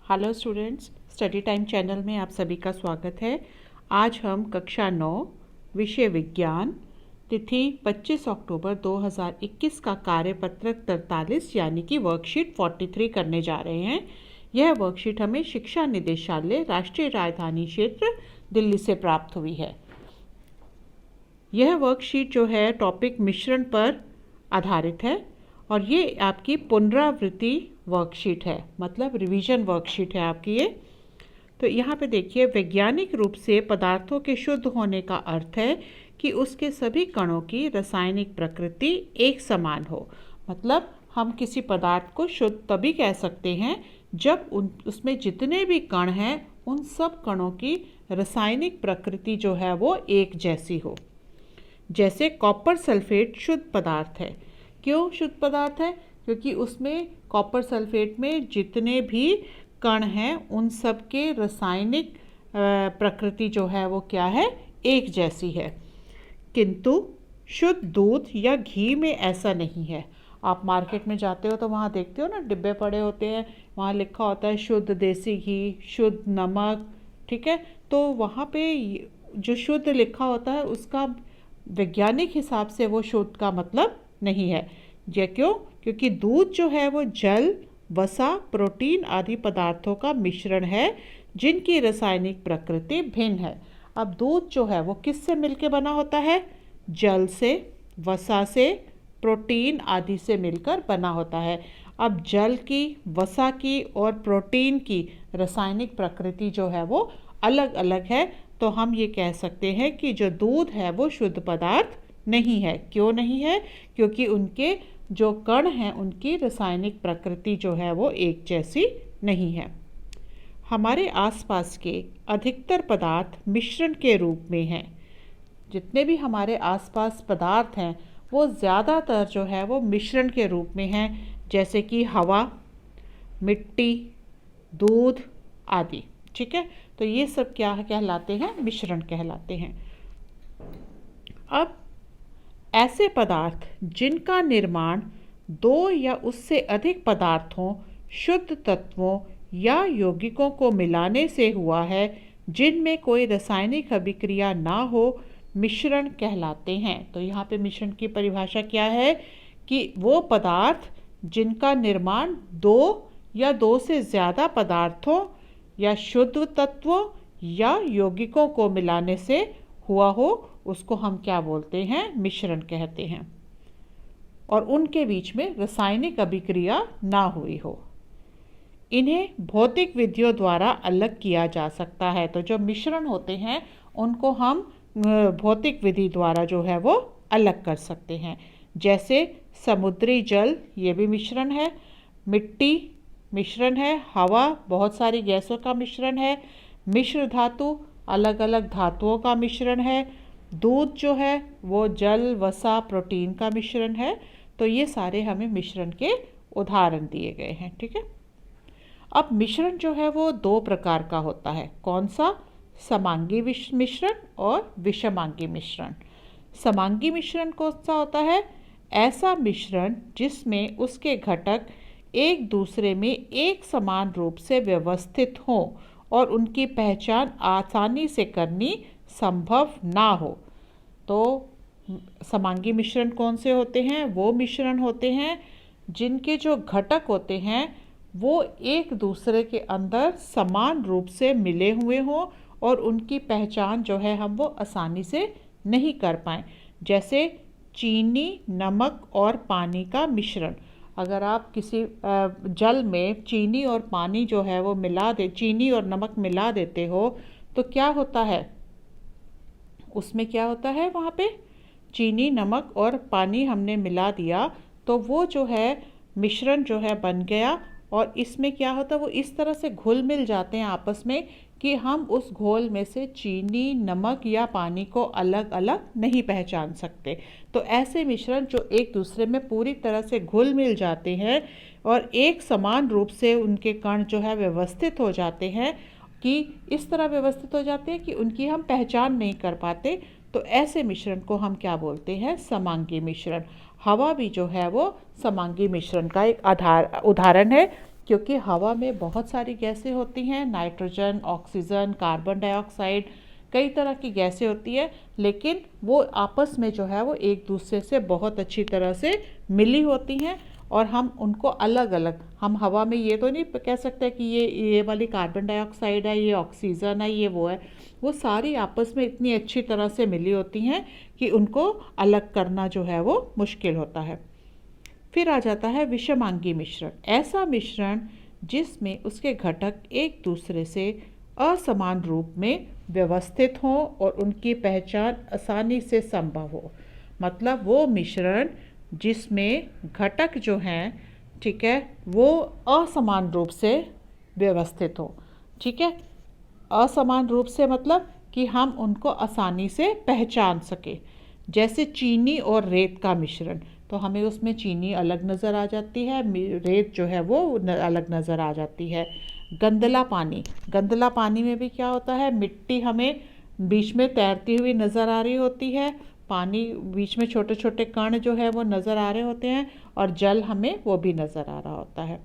Hello students, study time channel में आप सभी का स्वागत है। आज हम कक्षा 9 विषय विज्ञान तिथि 25 अक्टूबर 2021 का कार्यपत्रक 43 यानी कि वर्कशीट 43 करने जा रहे हैं। यह वर्कशीट हमें शिक्षा निदेशालय राष्ट्रीय राजधानी क्षेत्र दिल्ली से प्राप्त हुई है। यह वर्कशीट जो है टॉपिक मिश्रण पर आधारित है और ये आपकी पुनरावृत्ति वर्कशीट है, मतलब रिवीजन वर्कशीट है आपकी ये। तो यहाँ पे देखिए, वैज्ञानिक रूप से पदार्थों के शुद्ध होने का अर्थ है कि उसके सभी कणों की रासायनिक प्रकृति एक समान हो। मतलब हम किसी पदार्थ को शुद्ध तभी कह सकते हैं जब उसमें जितने भी कण हैं उन सब कणों की रासायनिक प्रकृति जो है वो एक जैसी हो। जैसे कॉपर सल्फेट शुद्ध पदार्थ है। क्यों शुद्ध पदार्थ है? क्योंकि उसमें कॉपर सल्फेट में जितने भी कण हैं उन सब के रासायनिक प्रकृति जो है वो क्या है, एक जैसी है। किंतु शुद्ध दूध या घी में ऐसा नहीं है। आप मार्केट में जाते हो तो वहाँ देखते हो ना, डिब्बे पड़े होते हैं, वहाँ लिखा होता है शुद्ध देसी घी, शुद्ध नमक, ठीक है। तो वहाँ पे जो शुद्ध लिखा होता है उसका वैज्ञानिक हिसाब से वो शुद्ध का मतलब नहीं है। ये क्यों? क्योंकि दूध जो है वो जल, वसा, प्रोटीन आदि पदार्थों का मिश्रण है जिनकी रासायनिक प्रकृति भिन्न है। अब दूध जो है वो किससे मिलकर बना होता है? जल से, वसा से, प्रोटीन आदि से मिलकर बना होता है। अब जल की, वसा की और प्रोटीन की रासायनिक प्रकृति जो है वो अलग अलग है। तो हम ये कह सकते हैं कि जो दूध है वो शुद्ध पदार्थ नहीं है। क्यों नहीं है? क्योंकि उनके जो कण हैं उनकी रासायनिक प्रकृति जो है वो एक जैसी नहीं है। हमारे आसपास के अधिकतर पदार्थ मिश्रण के रूप में हैं। जितने भी हमारे आसपास पदार्थ हैं वो ज़्यादातर जो है वो मिश्रण के रूप में हैं, जैसे कि हवा, मिट्टी, दूध आदि, ठीक है। तो ये सब क्या कहलाते हैं? मिश्रण कहलाते हैं। अब ऐसे पदार्थ जिनका निर्माण दो या उससे अधिक पदार्थों, शुद्ध तत्वों या यौगिकों को मिलाने से हुआ है, जिनमें कोई रासायनिक अभिक्रिया ना हो, मिश्रण कहलाते हैं। तो यहाँ पे मिश्रण की परिभाषा क्या है कि वो पदार्थ जिनका निर्माण दो या दो से ज़्यादा पदार्थों या शुद्ध तत्वों या यौगिकों को मिलाने से हुआ हो, उसको हम क्या बोलते हैं? मिश्रण कहते हैं। और उनके बीच में रासायनिक अभिक्रिया ना हुई हो। इन्हें भौतिक विधियों द्वारा अलग किया जा सकता है। तो जो मिश्रण होते हैं उनको हम भौतिक विधि द्वारा जो है वो अलग कर सकते हैं। जैसे समुद्री जल, ये भी मिश्रण है। मिट्टी मिश्रण है। हवा बहुत सारी गैसों का मिश्रण है। मिश्र धातु अलग अलग धातुओं का मिश्रण है। दूध जो है वो जल, वसा, प्रोटीन का मिश्रण है। तो ये सारे हमें मिश्रण के उदाहरण दिए गए हैं, ठीक है। अब मिश्रण जो है वो दो प्रकार का होता है। कौन सा? समांगी मिश्रण और विषमांगी मिश्रण। समांगी मिश्रण कौन सा होता है? ऐसा मिश्रण जिसमें उसके घटक एक दूसरे में एक समान रूप से व्यवस्थित हों और उनकी पहचान आसानी से करनी संभव ना हो। तो समांगी मिश्रण कौन से होते हैं? वो मिश्रण होते हैं जिनके जो घटक होते हैं वो एक दूसरे के अंदर समान रूप से मिले हुए हों और उनकी पहचान जो है हम वो आसानी से नहीं कर पाएँ। जैसे चीनी, नमक और पानी का मिश्रण। अगर आप किसी जल में चीनी और पानी जो है वो चीनी और नमक मिला देते हो तो क्या होता है? उसमें क्या होता है? वहाँ पे चीनी, नमक और पानी हमने मिला दिया तो वो जो है मिश्रण जो है बन गया। और इसमें क्या होता है? वो इस तरह से घुल मिल जाते हैं आपस में कि हम उस घोल में से चीनी, नमक या पानी को अलग अलग नहीं पहचान सकते। तो ऐसे मिश्रण जो एक दूसरे में पूरी तरह से घुल मिल जाते हैं और एक समान रूप से उनके कण जो है व्यवस्थित हो जाते हैं, कि इस तरह व्यवस्थित हो जाते हैं कि उनकी हम पहचान नहीं कर पाते, तो ऐसे मिश्रण को हम क्या बोलते हैं? समांगी मिश्रण। हवा भी जो है वो समांगी मिश्रण का एक उदाहरण है। क्योंकि हवा में बहुत सारी गैसें होती हैं, नाइट्रोजन, ऑक्सीजन, कार्बन डाइऑक्साइड, कई तरह की गैसें होती है, लेकिन वो आपस में जो है वो एक दूसरे से बहुत अच्छी तरह से मिली होती हैं और हम उनको अलग अलग, हम हवा में ये तो नहीं कह सकते कि ये वाली कार्बन डाइऑक्साइड है, ये ऑक्सीजन है, ये वो है। वो सारी आपस में इतनी अच्छी तरह से मिली होती हैं कि उनको अलग करना जो है वो मुश्किल होता है। फिर आ जाता है विषमांगी मिश्रण। ऐसा मिश्रण जिसमें उसके घटक एक दूसरे से असमान रूप में व्यवस्थित हों और उनकी पहचान आसानी से संभव हो। मतलब वो मिश्रण जिसमें घटक जो हैं, ठीक है, वो असमान रूप से व्यवस्थित हो। ठीक है, असमान रूप से मतलब कि हम उनको आसानी से पहचान सके। जैसे चीनी और रेत का मिश्रण, तो हमें उसमें चीनी अलग नज़र आ जाती है, रेत जो है वो अलग नज़र आ जाती है। गंदला पानी, गंदला पानी में भी क्या होता है, मिट्टी हमें बीच में तैरती हुई नज़र आ रही होती है, पानी बीच में छोटे छोटे कण जो है वो नज़र आ रहे होते हैं, और जल हमें वो भी नज़र आ रहा होता है।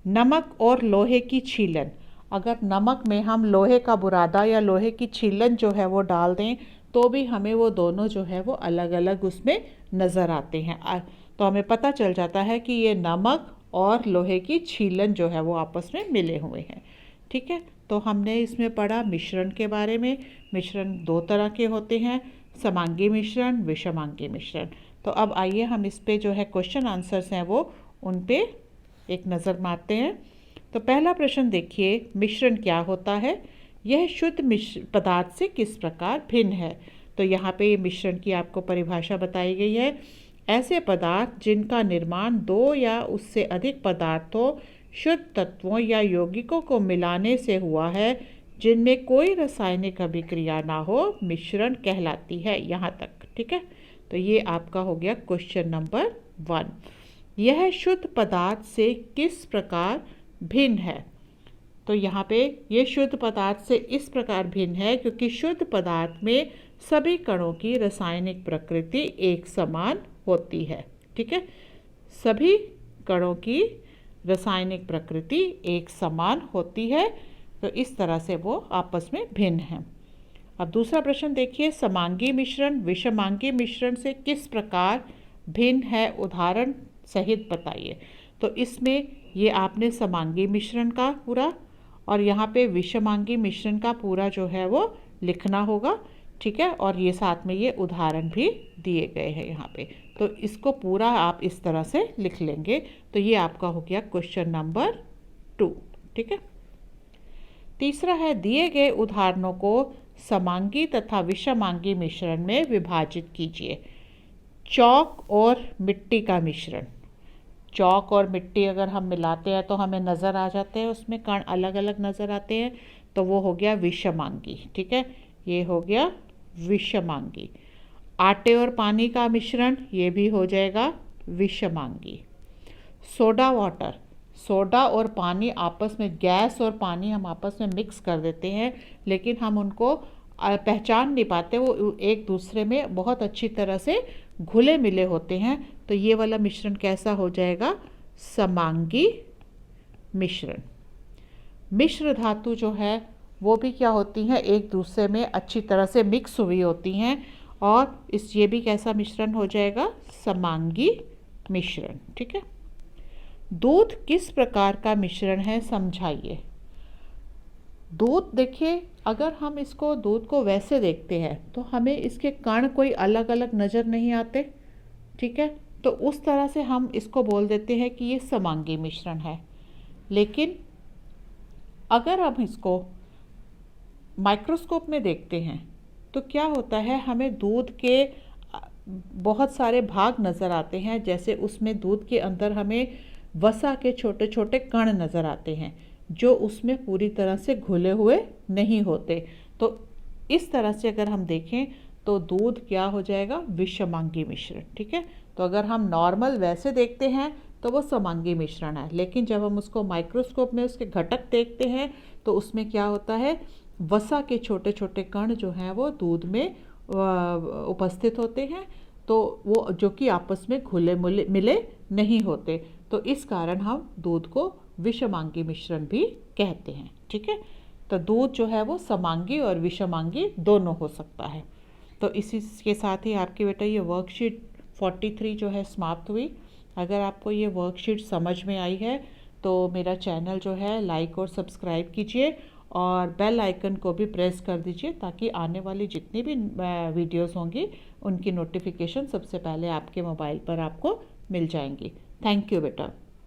नमक और लोहे की छीलन, अगर नमक में हम लोहे का बुरादा या लोहे की छीलन जो है वो डाल दें तो भी हमें वो दोनों जो है वो अलग अलग उसमें नज़र आते हैं। तो हमें पता चल जाता है कि ये नमक और लोहे की छीलन जो है वो आपस में मिले हुए हैं। ठीक है, तो हमने इसमें पढ़ा मिश्रण के बारे में। मिश्रण दो तरह के होते हैं, समांगी मिश्रण, विषमांगी मिश्रण। तो अब आइए हम इस पे जो है क्वेश्चन आंसर्स हैं वो उन पे एक नज़र मारते हैं। तो पहला प्रश्न देखिए, मिश्रण क्या होता है? यह शुद्ध पदार्थ से किस प्रकार भिन्न है? तो यहाँ पे ये मिश्रण की आपको परिभाषा बताई गई है। ऐसे पदार्थ जिनका निर्माण दो या उससे अधिक पदार्थों, शुद्ध तत्वों या यौगिकों को मिलाने से हुआ है, जिनमें कोई रासायनिक अभिक्रिया ना हो, मिश्रण कहलाती है। यहाँ तक ठीक है। तो ये आपका हो गया क्वेश्चन नंबर 1। यह शुद्ध पदार्थ से किस प्रकार भिन्न है? तो यहाँ पे ये शुद्ध पदार्थ से इस प्रकार भिन्न है क्योंकि शुद्ध पदार्थ में सभी कणों की रासायनिक प्रकृति एक समान होती है। ठीक है, सभी कणों की रासायनिक प्रकृति एक समान होती है, तो इस तरह से वो आपस में भिन्न हैं। अब दूसरा प्रश्न देखिए, समांगी मिश्रण विषमांगी मिश्रण से किस प्रकार भिन्न है, उदाहरण सहित बताइए। तो इसमें ये आपने समांगी मिश्रण का पूरा और यहाँ पे विषमांगी मिश्रण का पूरा जो है वो लिखना होगा। ठीक है, और ये साथ में ये उदाहरण भी दिए गए हैं यहाँ पे, तो इसको पूरा आप इस तरह से लिख लेंगे। तो ये आपका हो गया क्वेश्चन नंबर 2। ठीक है, तीसरा है, दिए गए उदाहरणों को समांगी तथा विषमांगी मिश्रण में विभाजित कीजिए। चौक और मिट्टी का मिश्रण, चौक और मिट्टी अगर हम मिलाते हैं तो हमें नज़र आ जाते हैं, उसमें कण अलग अलग नज़र आते हैं, तो वो हो गया विषमांगी। ठीक है, ये हो गया विषमांगी। आटे और पानी का मिश्रण, ये भी हो जाएगा विषमांगी। सोडा वाटर, सोडा और पानी आपस में, गैस और पानी हम आपस में मिक्स कर देते हैं, लेकिन हम उनको पहचान नहीं पाते, वो एक दूसरे में बहुत अच्छी तरह से घुले मिले होते हैं। तो ये वाला मिश्रण कैसा हो जाएगा? समांगी मिश्रण। मिश्र धातु जो है वो भी क्या होती हैं, एक दूसरे में अच्छी तरह से मिक्स हुई होती हैं, और ये भी कैसा मिश्रण हो जाएगा? समांगी मिश्रण। ठीक है, दूध किस प्रकार का मिश्रण है, समझाइए। दूध देखिए, अगर हम इसको दूध को वैसे देखते हैं तो हमें इसके कण कोई अलग अलग नज़र नहीं आते। ठीक है, तो उस तरह से हम इसको बोल देते हैं कि ये समांगी मिश्रण है। लेकिन अगर हम इसको माइक्रोस्कोप में देखते हैं तो क्या होता है, हमें दूध के बहुत सारे भाग नज़र आते हैं। जैसे उसमें दूध के अंदर हमें वसा के छोटे छोटे कण नज़र आते हैं जो उसमें पूरी तरह से घुले हुए नहीं होते। तो इस तरह से अगर हम देखें तो दूध क्या हो जाएगा? विषमांगी मिश्रण। ठीक है, तो अगर हम नॉर्मल वैसे देखते हैं तो वो समांगी मिश्रण है, लेकिन जब हम उसको माइक्रोस्कोप में उसके घटक देखते हैं तो उसमें क्या होता है, वसा के छोटे छोटे कण जो हैं वो दूध में उपस्थित होते हैं, तो वो जो कि आपस में घुले मिले नहीं होते। तो इस कारण हम दूध को विषमांगी मिश्रण भी कहते हैं। ठीक है, तो दूध जो है वो समांगी और विषमांगी दोनों हो सकता है। तो इसी के साथ ही आपकी बेटा ये वर्कशीट 43 जो है समाप्त हुई। अगर आपको ये वर्कशीट समझ में आई है तो मेरा चैनल जो है लाइक और सब्सक्राइब कीजिए और बेल आइकन को भी प्रेस कर दीजिए ताकि आने वाली जितनी भी वीडियोस होंगी उनकी नोटिफिकेशन सबसे पहले आपके मोबाइल पर आपको मिल जाएंगी। थैंक यू बेटा।